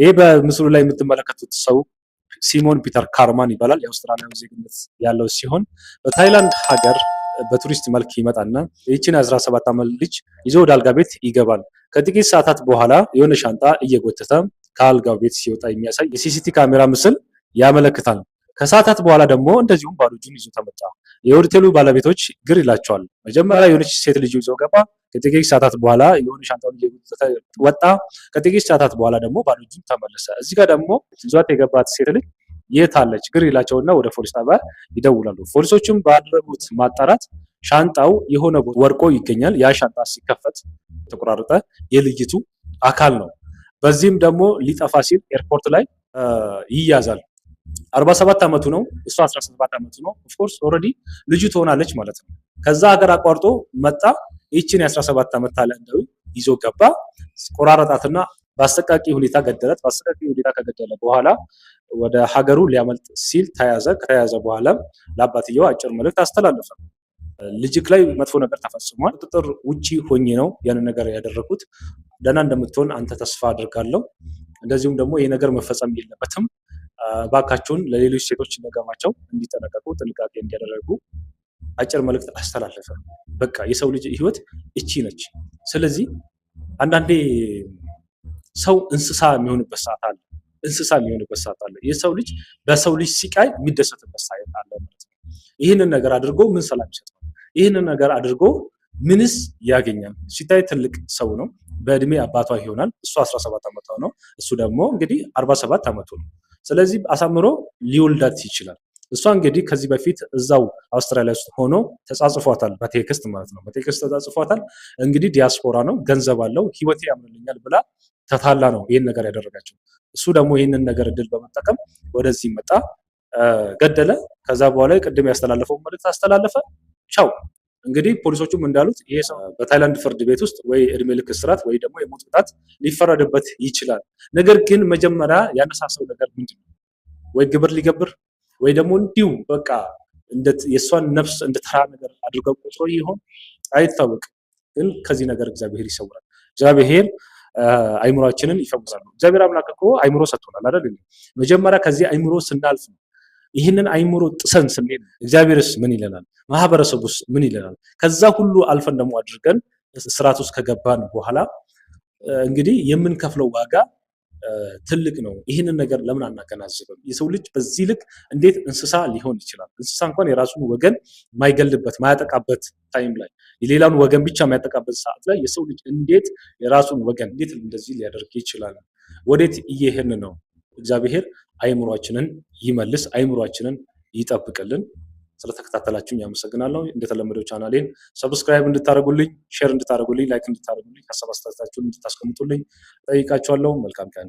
ይሄ በምስሉ ላይ የምትመለከቱት ሰው ሲሞን ፒተር ካርማን ይባላል። የአውስትራሊያዊ ዜግነት ያለው ሲሆን በታይላንድ ሀገር በቱሪስት መልክ ይመጣና ይህችን 17 ዓመት ልጅ ይዞ ወደ አልጋ ቤት ይገባል። ከጥቂት ሰዓታት በኋላ የሆነ ሻንጣ እየጎተተ ከአልጋው ቤት ሲወጣ የሚያሳይ የሲሲቲ ካሜራ ምስል ያመለክታል። ከሰዓታት በኋላ ደግሞ እንደዚሁም ባዶ እጁን ይዞ ተመጣ። የሆቴሉ ባለቤቶች ግር ይላቸዋል። መጀመሪያ የሆነች ሴት ልጅ ይዞ ገባ። ከጥቂት ሰዓታት በኋላ የሆነ ሻንጣውን እየጎተተ ወጣ። ከጥቂት ሰዓታት በኋላ ደግሞ ባዶ እጁን ተመለሰ። እዚህ ጋር ደግሞ ይዟት የገባት ሴት ልጅ የት አለች? ግር ይላቸውና ወደ ፖሊስ ጣቢያ ይደውላሉ። ፖሊሶችም ባደረጉት ማጣራት ሻንጣው የሆነ ወርቆ ይገኛል። ያ ሻንጣ ሲከፈት የተቆራረጠ የልጅቱ አካል ነው። በዚህም ደግሞ ሊጠፋ ሲል ኤርፖርት ላይ ይያዛል። 47 ዓመቱ ነው፣ እሱ 17 ዓመቱ ነው። ኦፍኮርስ ኦልሬዲ ልጁ ትሆናለች ማለት ነው። ከዛ ሀገር አቋርጦ መጣ። ይህችን የ17 ዓመት ታይላንዳዊ ይዞ ገባ። ቆራረጣትና በአሰቃቂ ሁኔታ ገደላት። በአሰቃቂ ሁኔታ ከገደለ በኋላ ወደ ሀገሩ ሊያመልጥ ሲል ተያዘ። ከተያዘ በኋላ ለአባትየው አጭር መልእክት አስተላለፈ። ልጅክ ላይ መጥፎ ነገር ተፈጽሟል። ቁጥጥር ውጪ ሆኜ ነው ያንን ነገር ያደረኩት። ደህና እንደምትሆን አንተ ተስፋ አድርጋለሁ። እንደዚሁም ደግሞ ይህ ነገር መፈጸም የለበትም። እባካችሁን ለሌሎች ሴቶች ነገማቸው እንዲጠነቀቁ፣ ጥንቃቄ እንዲያደርጉ አጭር መልእክት አስተላለፈ። በቃ የሰው ልጅ ህይወት እቺ ነች። ስለዚህ አንዳንዴ ሰው እንስሳ የሚሆንበት ሰዓት አለ። የሰው ልጅ በሰው ልጅ ሲቃይ የሚደሰትበት ሰዓት አለ ማለት ነው። ይህንን ነገር አድርጎ ምን ሰላም ይሰጣል? ይህንን ነገር አድርጎ ምንስ ያገኛል? ሲታይ ትልቅ ሰው ነው። በእድሜ አባቷ ይሆናል። እሱ 17 ዓመቷ ነው። እሱ ደግሞ እንግዲህ 47 ዓመቱ ነው። ስለዚህ አሳምሮ ሊወልዳት ይችላል። እሷ እንግዲህ ከዚህ በፊት እዛው አውስትራሊያ ውስጥ ሆኖ ተጻጽፏታል፣ በቴክስት ማለት ነው። በቴክስት ተጻጽፏታል። እንግዲህ ዲያስፖራ ነው፣ ገንዘብ አለው፣ ህይወቴ ያምርልኛል ብላ ተታላ ነው ይህን ነገር ያደረጋቸው። እሱ ደግሞ ይህንን ነገር እድል በመጠቀም ወደዚህ መጣ፣ ገደለ። ከዛ በኋላ ቅድም ያስተላለፈው መልእክት አስተላለፈ። ቻው። እንግዲህ ፖሊሶቹም እንዳሉት ይሄ ሰው በታይላንድ ፍርድ ቤት ውስጥ ወይ እድሜ ልክ እስራት ወይ ደግሞ የሞት ቅጣት ሊፈረድበት ይችላል። ነገር ግን መጀመሪያ ያነሳሰው ነገር ምንድነው? ወይ ግብር ሊገብር ወይ ደግሞ እንዲሁ በቃ የእሷን ነፍስ እንደ ተራ ነገር አድርገው ቆጥሮ ይሆን አይታወቅም። ግን ከዚህ ነገር እግዚአብሔር ይሰውራል። እግዚአብሔር አይምሮአችንን ይፈውሳል። እግዚአብሔር አምላክ እኮ አይምሮ ሰጥቶናል አይደል? መጀመሪያ ከዚህ አይምሮ ስናልፍ ነው። ይህንን አይምሮ ጥሰን ስንሄድ እግዚአብሔርስ ምን ይለናል? ማህበረሰቡስ ምን ይለናል? ከዛ ሁሉ አልፈን ደግሞ አድርገን ስርዓት ውስጥ ከገባን በኋላ እንግዲህ የምንከፍለው ዋጋ ትልቅ ነው። ይህንን ነገር ለምን አናገናዝብም? የሰው ልጅ በዚህ ልክ እንዴት እንስሳ ሊሆን ይችላል? እንስሳ እንኳን የራሱን ወገን ማይገልበት ማያጠቃበት ታይም ላይ የሌላውን ወገን ብቻ የሚያጠቃበት ሰዓት ላይ የሰው ልጅ እንዴት የራሱን ወገን እንዴት እንደዚህ ሊያደርግ ይችላል? ወዴት እየሄድን ነው? እግዚአብሔር አይምሯችንን ይመልስ፣ አይምሯችንን ይጠብቅልን። ስለተከታተላችሁኝ አመሰግናለሁ። እንደተለመደው ቻናሌን ሰብስክራይብ እንድታደርጉልኝ፣ ሼር እንድታደርጉልኝ፣ ላይክ እንድታደርጉልኝ፣ ሀሳብ አስተያየታችሁን እንድታስቀምጡልኝ ጠይቃችኋለሁ። መልካም ቀን